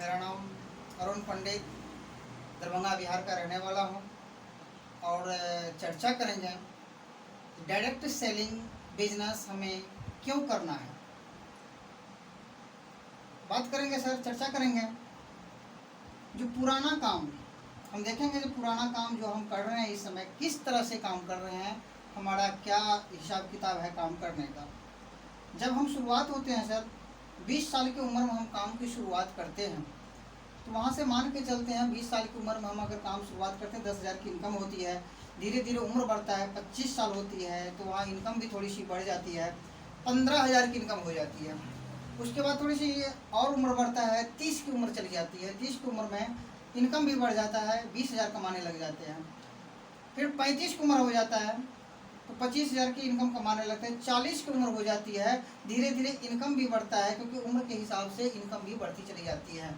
मेरा नाम अरुण पंडित दरभंगा बिहार का रहने वाला हूँ और चर्चा करेंगे डायरेक्ट सेलिंग बिजनेस हमें क्यों करना है। बात करेंगे सर, चर्चा करेंगे जो पुराना काम हम देखेंगे, जो पुराना काम जो हम कर रहे हैं इस समय किस तरह से काम कर रहे हैं, हमारा क्या हिसाब किताब है काम करने का। जब हम शुरुआत होते हैं सर 20 साल की उम्र में हम काम की शुरुआत करते हैं, तो वहाँ से मान के चलते हैं 20 साल की उम्र में हम अगर काम शुरुआत करते हैं 10,000 की इनकम होती है। धीरे धीरे उम्र बढ़ता है, 25 साल होती है तो वहाँ इनकम भी थोड़ी सी बढ़ जाती है, 15,000 की इनकम हो जाती है। उसके बाद थोड़ी सी और उम्र बढ़ता है, 30 की उम्र चली जाती है। 30 की उम्र में इनकम भी बढ़ जाता है, 20,000 कमाने लग जाते हैं। फिर 35 की उम्र हो जाता है तो 25,000 की इनकम कमाने लगते हैं। 40 की उम्र हो जाती है, धीरे धीरे इनकम भी बढ़ता है क्योंकि उम्र के हिसाब से इनकम भी बढ़ती चली जाती है।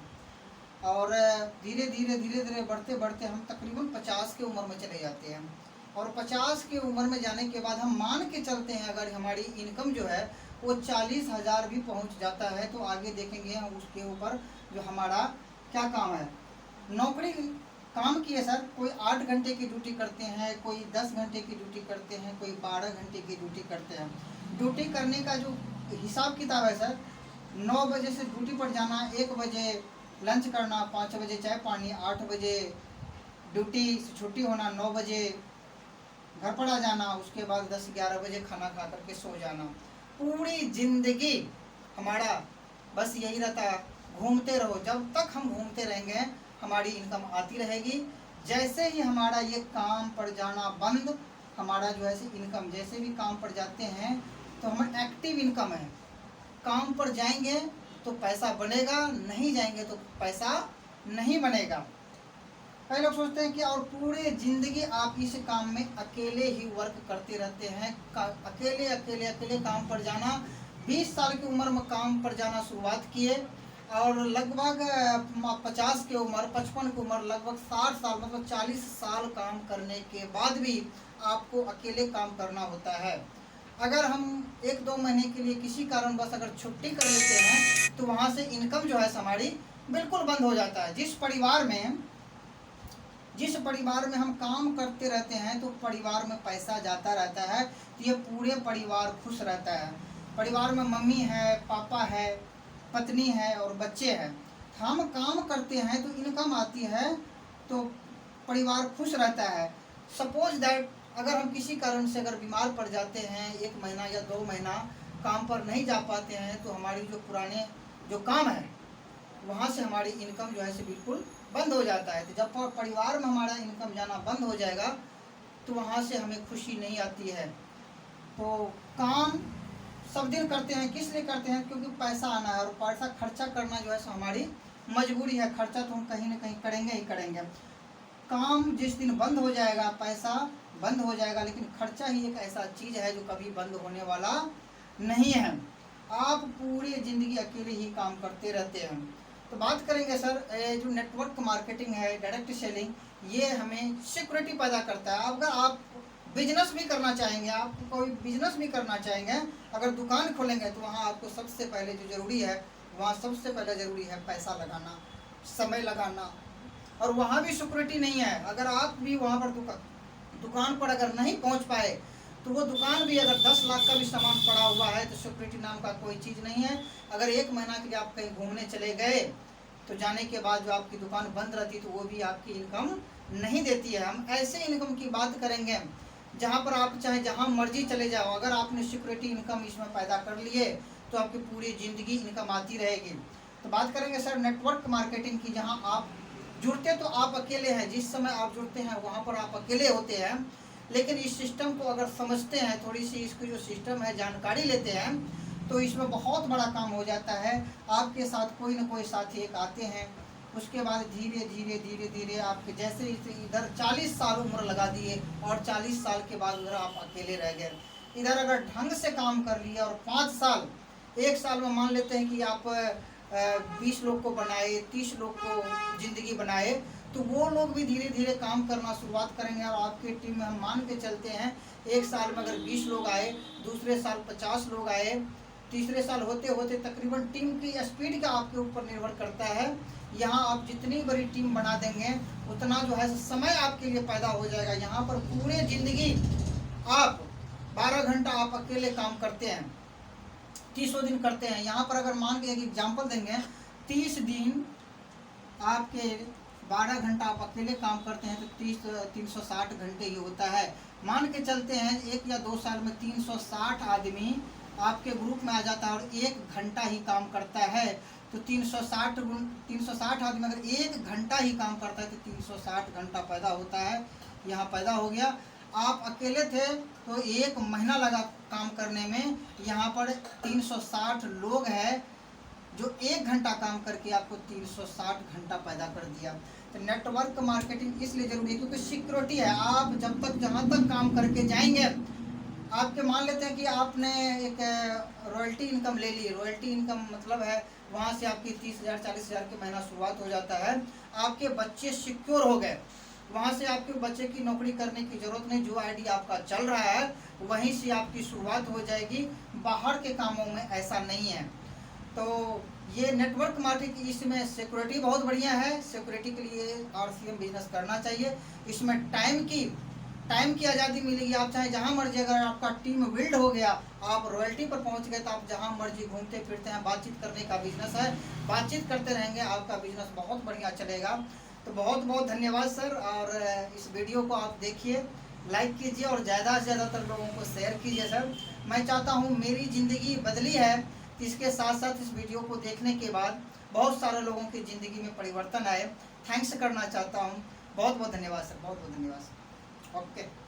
और धीरे धीरे बढ़ते बढ़ते हम तकरीबन 50 की उम्र में चले जाते हैं। और 50 की उम्र में जाने के बाद हम मान के चलते हैं अगर हमारी इनकम जो है वो 40,000 भी पहुंच जाता है तो आगे देखेंगे हम उसके ऊपर जो हमारा क्या काम है। नौकरी काम की है सर, कोई 8 घंटे की ड्यूटी करते हैं, कोई 10 घंटे की ड्यूटी करते हैं, कोई 12 घंटे की ड्यूटी करते हैं। ड्यूटी करने का जो हिसाब किताब है सर, 9 बजे से ड्यूटी पर जाना, 1 बजे लंच करना, 5 बजे चाय पानी, 8 बजे ड्यूटी से छुट्टी होना, 9 बजे घर पर आ जाना, उसके बाद 10-11 बजे खाना खा करके सो जाना। पूरी जिंदगी हमारा बस यही रहता है, घूमते रहो। जब तक हम घूमते रहेंगे हमारी इनकम आती रहेगी। जैसे ही हमारा ये काम पर जाना बंद, हमारा जो है इनकम जैसे भी काम पर जाते हैं तो हम एक्टिव इनकम है। काम पर जाएंगे तो पैसा बनेगा, नहीं जाएंगे तो पैसा नहीं बनेगा। कई लोग सोचते हैं कि और पूरे ज़िंदगी आप इस काम में अकेले ही वर्क करते रहते हैं, अकेले अकेले अकेले काम पर जाना। 20 साल की उम्र में काम पर जाना शुरुआत किए और लगभग 50 की उम्र, 55 की उम्र, लगभग 60 साल मतलब 40 साल काम करने के बाद भी आपको अकेले काम करना होता है। अगर हम 1-2 महीने के लिए किसी कारणवश अगर छुट्टी कर लेते हैं तो वहाँ से इनकम जो है हमारी बिल्कुल बंद हो जाता है। जिस परिवार में हम काम करते रहते हैं तो परिवार में पैसा जाता रहता है तो ये पूरे परिवार खुश रहता है। परिवार में मम्मी है, पापा है, पत्नी है और बच्चे हैं। हम काम करते हैं तो इनकम आती है तो परिवार खुश रहता है। सपोज दैट अगर हम किसी कारण से अगर बीमार पड़ जाते हैं, 1 महीना या 2 महीना काम पर नहीं जा पाते हैं तो हमारी जो पुराने जो काम है वहाँ से हमारी इनकम जो है बिल्कुल बंद हो जाता है। तो जब परिवार में हमारा इनकम जाना बंद हो जाएगा तो वहाँ से हमें खुशी नहीं आती है। तो काम सब दिन करते हैं, किस लिए करते हैं? क्योंकि पैसा आना है और पैसा खर्चा करना जो है हमारी मजबूरी है। खर्चा तो हम कहीं ना कहीं करेंगे ही करेंगे। काम जिस दिन बंद हो जाएगा पैसा बंद हो जाएगा, लेकिन खर्चा ही एक ऐसा चीज़ है जो कभी बंद होने वाला नहीं है। आप पूरी ज़िंदगी अकेले ही काम करते रहते हैं। तो बात करेंगे सर, जो नेटवर्क मार्केटिंग है, डायरेक्ट सेलिंग, ये हमें सिक्योरिटी पैदा करता है। अगर आप बिजनेस भी करना चाहेंगे, आप कोई बिजनेस भी करना चाहेंगे, अगर दुकान खोलेंगे तो वहाँ आपको सबसे पहले जो ज़रूरी है, वहाँ सबसे पहले ज़रूरी है पैसा लगाना, समय लगाना। और वहाँ भी सिक्योरिटी नहीं है। अगर आप भी वहाँ पर दुकान पर अगर नहीं पहुँच पाए तो वो दुकान भी अगर 10 लाख का भी सामान पड़ा हुआ है तो सिक्योरिटी नाम का कोई चीज़ नहीं है। अगर 1 महीना के लिए आप कहीं घूमने चले गए तो जाने के बाद जो आपकी दुकान बंद रहती तो वो भी आपकी इनकम नहीं देती है। हम ऐसे इनकम की बात करेंगे जहाँ पर आप चाहे जहाँ मर्जी चले जाओ, अगर आपने सिक्योरिटी इनकम इसमें पैदा कर लिए तो आपकी पूरी ज़िंदगी इनकम आती रहेगी। तो बात करेंगे सर नेटवर्क मार्केटिंग की, जहाँ आप जुड़ते तो आप अकेले हैं, जिस समय आप जुड़ते हैं वहाँ पर आप अकेले होते हैं, लेकिन इस सिस्टम को अगर समझते हैं, थोड़ी सी इसकी जो सिस्टम है जानकारी लेते हैं तो इसमें बहुत बड़ा काम हो जाता है। आपके साथ कोई ना कोई साथी एक आते हैं, उसके बाद धीरे धीरे धीरे धीरे आपके जैसे इधर 40 साल उम्र लगा दिए और 40 साल के बाद उधर आप अकेले रह गए। इधर अगर ढंग से काम कर लिया और 5 साल, 1 साल में मान लेते हैं कि आप 20 लोग को बनाए, 30 लोग को ज़िंदगी बनाए, तो वो लोग भी धीरे धीरे काम करना शुरुआत करेंगे। और आपकी टीम में हम मान के चलते हैं 1 साल में अगर 20 लोग आए, दूसरे साल 50 लोग आए, तीसरे साल होते होते तकरीबन टीम की स्पीड का आपके ऊपर निर्भर करता है। यहाँ आप जितनी बड़ी टीम बना देंगे उतना जो है समय आपके लिए पैदा हो जाएगा। यहाँ पर पूरे ज़िंदगी आप 12 घंटा आप अकेले काम करते हैं, 30 दिन करते हैं। यहाँ पर अगर मान के एक एग्जाम्पल देंगे, 30 दिन आपके 12 घंटा आप अकेले काम करते हैं तो 360 घंटे ही होता है। मान के चलते हैं 1 या 2 साल में 360 आदमी आपके ग्रुप में आ जाता है और 1 घंटा ही काम करता है, तो 360 आदमी अगर 1 घंटा ही काम करता है तो 360 घंटा पैदा होता है। यहाँ पैदा हो गया। आप अकेले थे तो 1 महीना लगा काम करने में, यहाँ पर 360 लोग हैं जो 1 घंटा काम करके आपको 360 घंटा पैदा कर दिया। तो नेटवर्क मार्केटिंग इसलिए जरूरी है क्योंकि सिक्योरिटी है। आप जब तक जहाँ तक काम करके जाएंगे, आपके मान लेते हैं कि आपने एक रॉयल्टी इनकम ले ली। रॉयल्टी इनकम मतलब है वहाँ से आपकी 30,000 40,000 के महीना शुरुआत हो जाता है। आपके बच्चे सिक्योर हो गए, वहाँ से आपके बच्चे की नौकरी करने की ज़रूरत नहीं। जो आईडी आपका चल रहा है वहीं से आपकी शुरुआत हो जाएगी। बाहर के कामों में ऐसा नहीं है। तो ये नेटवर्क मार्केटिंग, इसमें सिक्योरिटी बहुत बढ़िया है। सिक्योरिटी के लिए RCM बिजनेस करना चाहिए। इसमें टाइम की आज़ादी मिलेगी। आप चाहे जहाँ मर्जी, अगर आपका टीम बिल्ड हो गया, आप रॉयल्टी पर पहुँच गए तो आप जहाँ मर्जी घूमते फिरते हैं। बातचीत करने का बिजनेस है, बातचीत करते रहेंगे, आपका बिजनेस बहुत बढ़िया चलेगा। तो बहुत बहुत धन्यवाद सर। और इस वीडियो को आप देखिए, लाइक कीजिए और ज़्यादा से ज़्यादातर लोगों को शेयर कीजिए सर। मैं चाहता हूँ, मेरी ज़िंदगी बदली है, इसके साथ साथ इस वीडियो को देखने के बाद बहुत सारे लोगों की ज़िंदगी में परिवर्तन आए। थैंक्स करना चाहता हूँ। बहुत बहुत धन्यवाद सर, बहुत बहुत धन्यवाद सर। ओके।